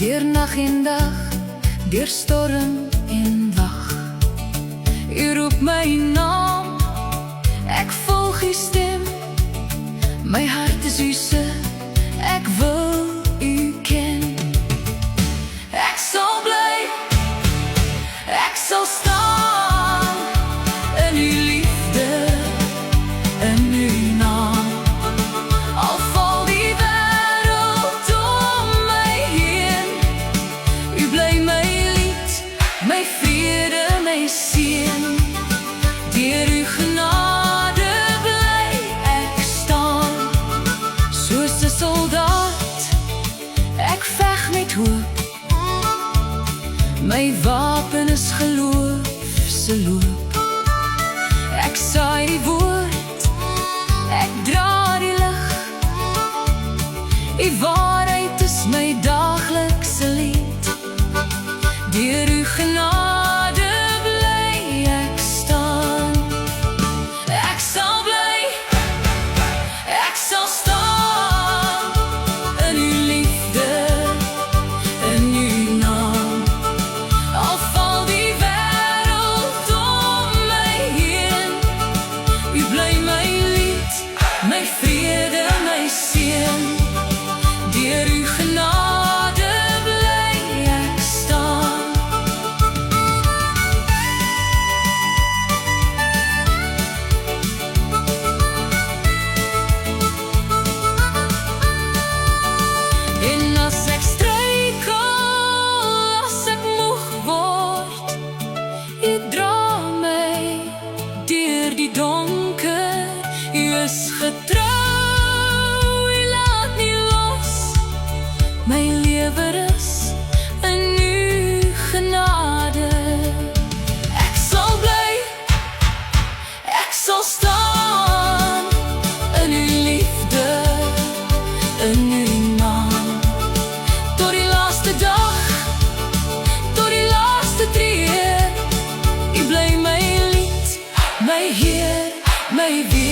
deur nag en dag, deur storm en wag. U roep my naam, ek volg u stem. My hart is u se, ek wil u ken. Ek sal bly, ek sal staan in u liefde, in u naam. Al val die wêreld om my heen, u bly my lied, my vrede, my seën. Deur u genade bly ek staan, soos 'n soldaat, ek veg met hoop. My wapen is geloof se loop. Ek saai die woord, ek dra die lig. U waarheid is my daaglikse lied. Deur u genade bly ek staan. Ek sal bly, ek sal staan in u liefde, in u naam. Al val die wêreld om my heen, u bly my lied, my vrede, my seën. Deur u genade bly ek staan. En as ek struikel, as ek moeg word, u dra my deur die donker. U is getrou, u laat nie los. My lewe is in u genade. Ek sal bly, ek sal staan in u liefde, in u naam. Tot die laaste dag, tot die laaste tree, u bly my lied, my Heer, my weer.